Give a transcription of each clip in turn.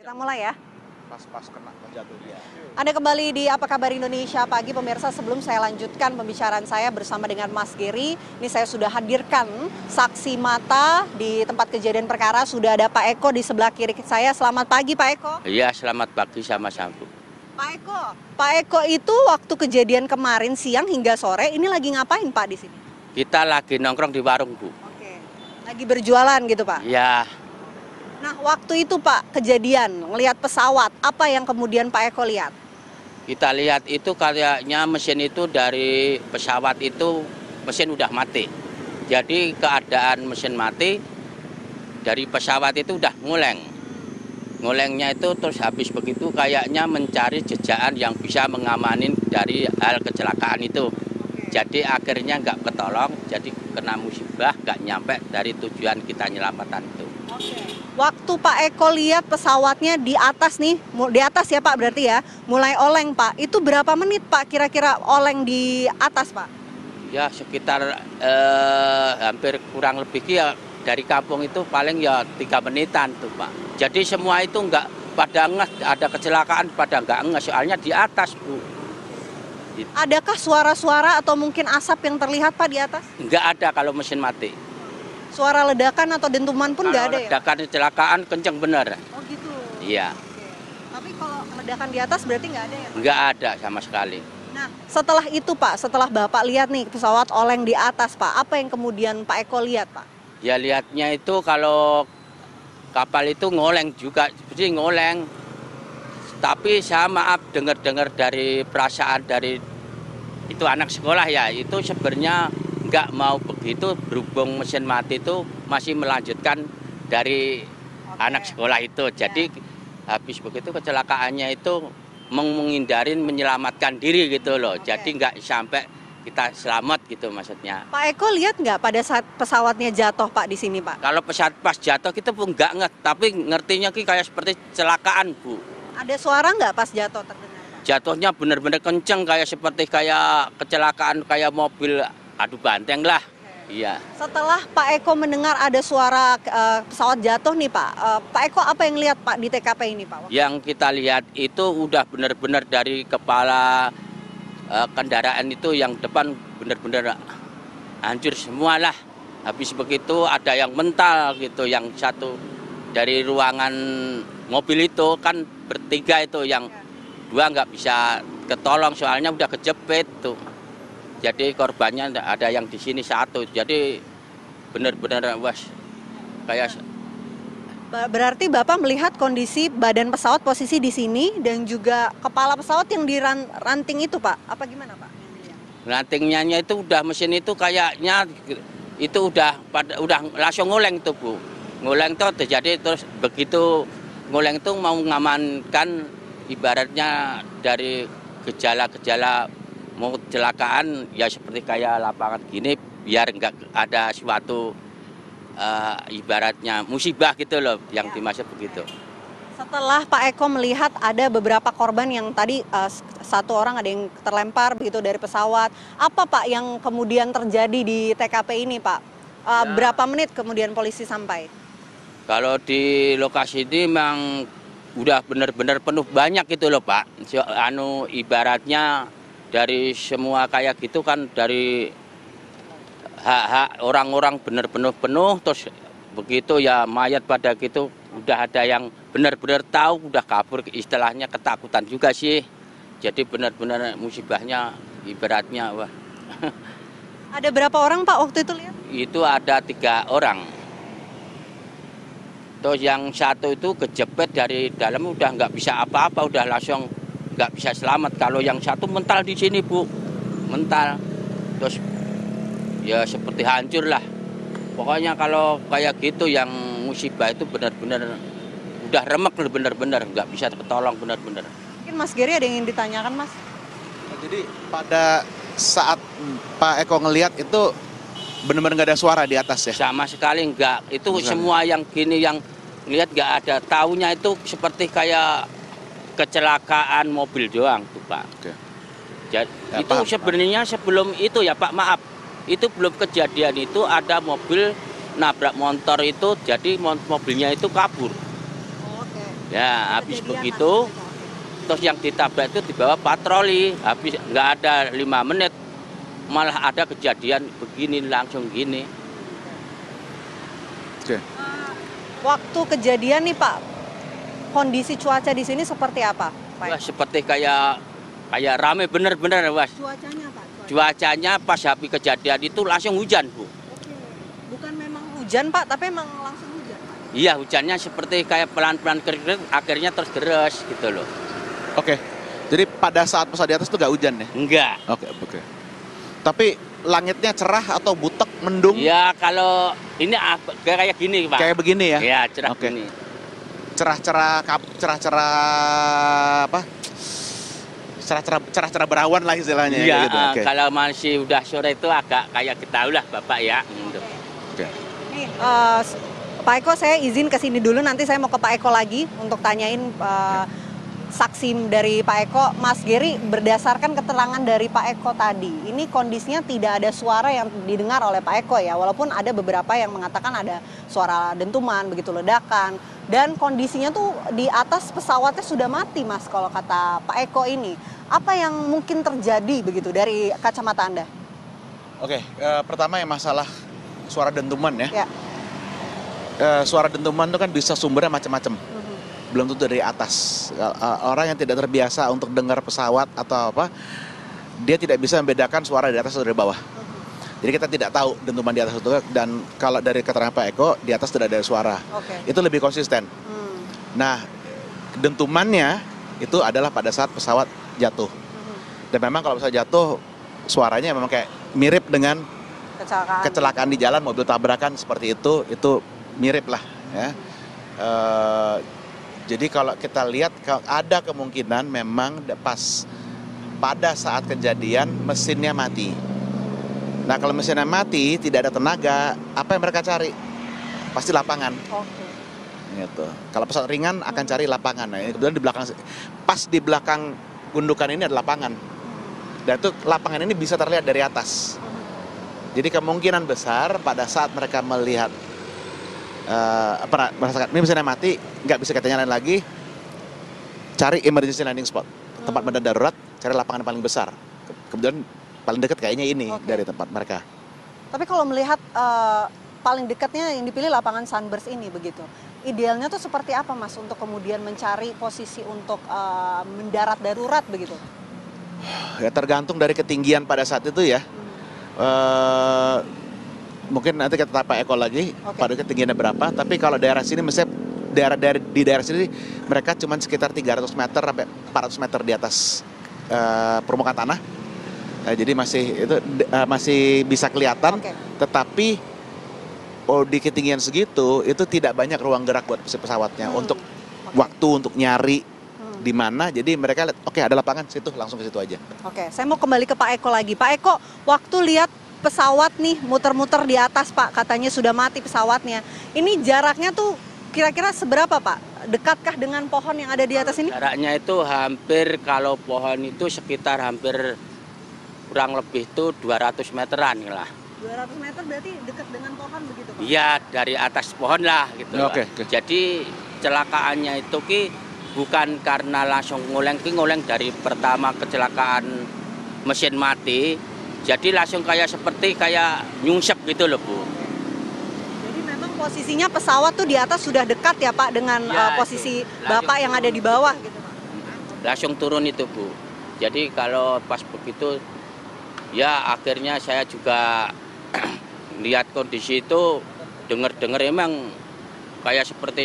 Kita mulai ya. Pas kena jatuh dia. Anda kembali di Apa Kabar Indonesia Pagi, pemirsa. Sebelum saya lanjutkan pembicaraan saya bersama dengan Mas Geri, ini saya sudah hadirkan saksi mata di tempat kejadian perkara. Sudah ada Pak Eko di sebelah kiri saya. Selamat pagi, Pak Eko. Iya, selamat pagi sama-sama. Pak Eko itu waktu kejadian kemarin siang hingga sore, ini lagi ngapain Pak di sini? Kita lagi nongkrong di warung, Bu. Oke, lagi berjualan gitu Pak? Ya, Nah, waktu itu Pak, kejadian, ngelihat pesawat, apa yang kemudian Pak Eko lihat? kita lihat itu kayaknya mesin itu dari pesawat itu, mesin udah mati. Jadi keadaan mesin mati, dari pesawat itu udah nguleng. Ngulengnya itu terus habis begitu kayaknya mencari jejakan yang bisa mengamanin dari hal kecelakaan itu. Jadi akhirnya nggak ketolong, jadi kena musibah, nggak nyampe dari tujuan kita nyelamatan itu. Waktu Pak Eko lihat pesawatnya di atas nih, di atas ya Pak berarti ya, mulai oleng Pak. Itu berapa menit Pak kira-kira oleng di atas Pak? Ya sekitar hampir kurang lebih ya dari kampung itu paling ya 3 menitan tuh Pak. Jadi semua itu nggak pada ngeh, ada kecelakaan pada nggak ngeh, soalnya di atas Bu. Adakah suara-suara atau mungkin asap yang terlihat Pak di atas? Nggak ada kalau mesin mati. Suara ledakan atau dentuman pun nggak ada ya? Ledakan kecelakaan kenceng bener. Oh gitu? Iya, Tapi kalau ledakan di atas berarti nggak ada ya Pak? nggak ada sama sekali. Nah, setelah itu Pak, setelah Bapak lihat nih pesawat oleng di atas Pak, apa yang kemudian Pak Eko lihat Pak? Ya lihatnya itu kalau kapal itu ngoleng juga, seperti ngoleng. Tapi saya maaf dengar-dengar dari perasaan dari itu anak sekolah ya, itu sebenarnya nggak mau begitu, berhubung mesin mati itu masih melanjutkan dari anak sekolah itu. Jadi habis begitu kecelakaannya itu menghindarin menyelamatkan diri gitu loh. Jadi nggak sampai kita selamat gitu maksudnya. Pak Eko lihat nggak pada saat pesawatnya jatuh Pak di sini Pak? Kalau pesawat pas jatuh kita pun nggak ngerti, tapi ngertinya kayak seperti kecelakaan Bu. Ada suara nggak pas jatuh terdengar Pak? Jatuhnya benar-benar kenceng kayak seperti kayak kecelakaan kayak mobil adu banteng lah. Iya. Setelah Pak Eko mendengar ada suara pesawat jatuh nih Pak, Pak Eko apa yang lihat Pak di TKP ini Pak? Yang kita lihat itu udah benar-benar dari kepala kendaraan itu yang depan benar-benar hancur semua lah. Habis begitu ada yang mental gitu, yang satu dari ruangan mobil itu kan bertiga itu, yang dua nggak bisa ketolong soalnya udah kejepit tuh. Jadi korbannya ada yang di sini satu. Jadi benar-benar kayak. Berarti Bapak melihat kondisi badan pesawat posisi di sini dan juga kepala pesawat yang di ranting itu Pak. Apa gimana Pak? Rantingnya itu udah mesin itu kayaknya itu udah langsung ngoleng tuh Bu. Ngoleng tuh jadi terus begitu ngoleng tuh mau ngamankan ibaratnya dari gejala-gejala mau kecelakaan ya seperti kayak lapangan gini biar nggak ada suatu ibaratnya musibah gitu loh yang dimaksud begitu. Setelah Pak Eko melihat ada beberapa korban yang tadi satu orang ada yang terlempar begitu dari pesawat. Apa Pak yang kemudian terjadi di TKP ini Pak? Berapa menit kemudian polisi sampai? Kalau di lokasi ini memang udah benar-benar penuh banyak gitu loh Pak. Ibaratnya dari semua kayak gitu kan, dari hak-hak orang-orang benar-benar penuh, terus begitu ya mayat pada gitu udah ada yang benar-benar tahu udah kabur, istilahnya ketakutan juga sih. Jadi benar-benar musibahnya ibaratnya wah. Ada berapa orang Pak waktu itu lihat? Itu ada 3 orang. Terus yang satu itu kejepit dari dalam udah nggak bisa apa-apa, udah langsung nggak bisa selamat. Kalau yang satu mental di sini Bu, mental. Terus ya seperti hancur lah. Pokoknya kalau kayak gitu yang musibah itu benar-benar udah remek, benar-benar nggak bisa ketolong benar-benar. Mungkin Mas Geri ada yang ingin ditanyakan Mas? Jadi pada saat Pak Eko ngelihat itu benar-benar nggak ada suara di atas ya? Sama sekali nggak. Itu semua yang gini yang lihat nggak ada. Taunya itu seperti kayak kecelakaan mobil doang tuh Pak. Oke. Jadi, Ya, itu paham, sebenarnya sebelum itu ya Pak, maaf. Itu belum kejadian itu ada mobil nabrak motor itu, jadi mobilnya itu kabur. Oke. Ya, habis Kejadian begitu, langsung. terus yang ditabrak itu dibawa patroli. Habis nggak ada 5 menit, malah ada kejadian begini, langsung gini. Oke. Waktu kejadian nih Pak, kondisi cuaca di sini seperti apa, Pak? Wah, seperti kayak rame bener-bener, Was. Cuacanya Pak? Cuacanya pas habis kejadian itu langsung hujan, Bu. Oke. Bukan memang hujan Pak, tapi memang langsung hujan Pak? Iya, hujannya seperti kayak pelan-pelan kering, akhirnya terus deras gitu loh. Oke. Jadi pada saat pesawat di atas itu nggak hujan ya? Enggak. Oke. Tapi langitnya cerah atau butek, mendung? Ya kalau ini kayak gini, Pak. Kayak begini ya? Ya, cerah Oke. gini. cerah-cerah apa? Cerah-cerah berawan lah istilahnya. Iya, gitu. Oke. kalau masih udah sore itu agak kayak kita lah, Bapak ya. Gitu. Oke. Nih, Pak Eko, saya izin ke sini dulu, nanti saya mau ke Pak Eko lagi untuk tanyain saksi dari Pak Eko. Mas Geri, berdasarkan keterangan dari Pak Eko tadi, ini kondisinya tidak ada suara yang didengar oleh Pak Eko ya, walaupun ada beberapa yang mengatakan ada suara dentuman, begitu ledakan, dan kondisinya tuh di atas pesawatnya sudah mati, Mas, kalau kata Pak Eko ini. Apa yang mungkin terjadi begitu dari kacamata Anda? Oke, pertama yang masalah suara dentuman ya. Ya. Suara dentuman itu kan bisa sumbernya macam-macam. Belum tentu dari atas. Orang yang tidak terbiasa untuk dengar pesawat atau apa, dia tidak bisa membedakan suara dari atas atau dari bawah. Jadi kita tidak tahu dentuman di atas itu, dan kalau dari keterangan Pak Eko, di atas tidak ada suara. Oke. Itu lebih konsisten. Nah, dentumannya itu adalah pada saat pesawat jatuh. Dan memang kalau pesawat jatuh, suaranya memang kayak mirip dengan kecelakaan di jalan, mobil tabrakan seperti itu mirip lah ya. Jadi kalau kita lihat, ada kemungkinan memang pas pada saat kejadian mesinnya mati. Nah, kalau mesinnya mati, tidak ada tenaga, apa yang mereka cari? Pasti lapangan. Oke. Gitu. Kalau pesawat ringan akan cari lapangan. Nah, kebetulan pas di belakang gundukan ini ada lapangan. Dan itu lapangan ini bisa terlihat dari atas. Jadi kemungkinan besar pada saat mereka melihat merasakan ini mesinnya mati, nggak bisa kita nyalain lagi, cari emergency landing spot, tempat mendarat darurat, cari lapangan yang paling besar. Kemudian paling dekat kayaknya ini dari tempat mereka. Tapi kalau melihat paling dekatnya yang dipilih lapangan Sunburst ini begitu. Idealnya tuh seperti apa, Mas, untuk kemudian mencari posisi untuk mendarat darurat begitu? Ya tergantung dari ketinggian pada saat itu ya. Mungkin nanti kita tanya Pak Eko lagi, pada ketinggiannya berapa. Tapi kalau daerah sini, misalnya di daerah sini mereka cuma sekitar 300 meter sampai 400 meter di atas permukaan tanah. Jadi masih bisa kelihatan. Tetapi di ketinggian segitu itu tidak banyak ruang gerak buat pesawatnya untuk waktu untuk nyari di mana. Jadi mereka lihat, oke, ada lapangan situ, langsung ke situ aja. Oke, saya mau kembali ke Pak Eko lagi. Pak Eko, waktu lihat pesawat nih muter-muter di atas, Pak, katanya sudah mati pesawatnya. Ini jaraknya tuh kira-kira seberapa, Pak? Dekatkah dengan pohon yang ada di atas ini? Jaraknya itu hampir, kalau pohon itu sekitar hampir kurang lebih itu 200 meteran lah. 200 meter berarti dekat dengan pohon begitu, Pak? Iya, dari atas pohon lah gitu. Oke. Jadi kecelakaannya itu bukan karena langsung ngoleng dari pertama kecelakaan mesin mati. Jadi langsung seperti nyungsep gitu loh, Bu. Jadi memang posisinya pesawat tuh di atas sudah dekat ya, Pak, dengan posisi Bapak yang ada di bawah gitu, Pak? Langsung turun itu, Bu. Jadi kalau pas begitu, ya akhirnya saya juga lihat kondisi itu, dengar emang kayak seperti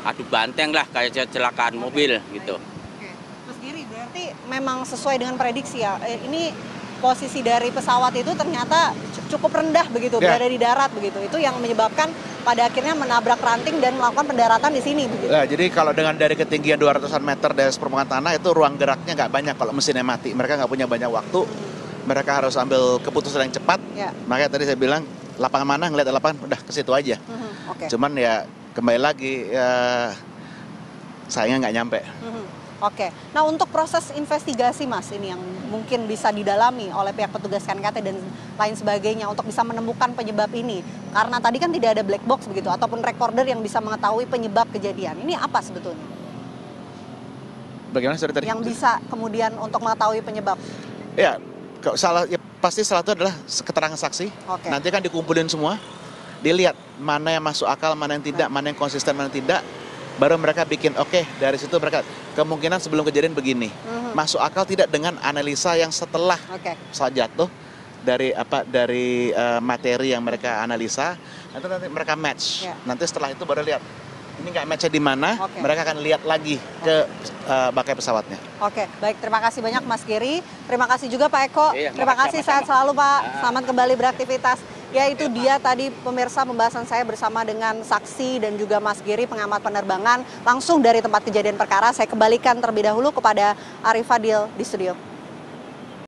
adu banteng lah, kayak kecelakaan mobil gitu. Oke. Mas Giri, berarti memang sesuai dengan prediksi ya, ini posisi dari pesawat itu ternyata cukup rendah begitu, berada di darat begitu. Itu yang menyebabkan pada akhirnya menabrak ranting dan melakukan pendaratan di sini begitu. Nah, jadi kalau dengan dari ketinggian 200-an meter dari permukaan tanah itu ruang geraknya nggak banyak kalau mesinnya mati. Mereka nggak punya banyak waktu. Mereka harus ambil keputusan yang cepat. Makanya tadi saya bilang, lapangan mana, ngeliat lapangan, udah ke situ aja. Cuman ya kembali lagi, sayangnya nggak nyampe. Oke, nah untuk proses investigasi Mas ini yang mungkin bisa didalami oleh pihak petugas KNKT dan lain sebagainya untuk bisa menemukan penyebab ini. Karena tadi kan tidak ada black box begitu ataupun recorder yang bisa mengetahui penyebab kejadian. Ini apa sebetulnya? Bagaimana tadi? Yang bisa kemudian untuk mengetahui penyebab? Ya, pasti salah itu adalah keterangan saksi. Oke. Nanti kan dikumpulin semua, dilihat mana yang masuk akal, mana yang tidak, mana yang konsisten, mana yang tidak. Baru mereka bikin dari situ mereka kemungkinan sebelum kejadian begini. Masuk akal tidak dengan analisa yang setelah pesawat jatuh dari materi yang mereka analisa, nanti mereka match. Nanti setelah itu baru lihat ini nggak match di mana, mereka akan lihat lagi ke bangkai pesawatnya. Oke, baik, terima kasih banyak Mas Giri. Terima kasih juga Pak Eko. Iya, terima kasih, sehat selalu Pak. Selamat kembali beraktivitas. Ya, itu dia tadi pemirsa pembahasan saya bersama dengan saksi dan juga Mas Giri, pengamat penerbangan langsung dari tempat kejadian perkara. Saya kembalikan terlebih dahulu kepada Arif Fadil di studio.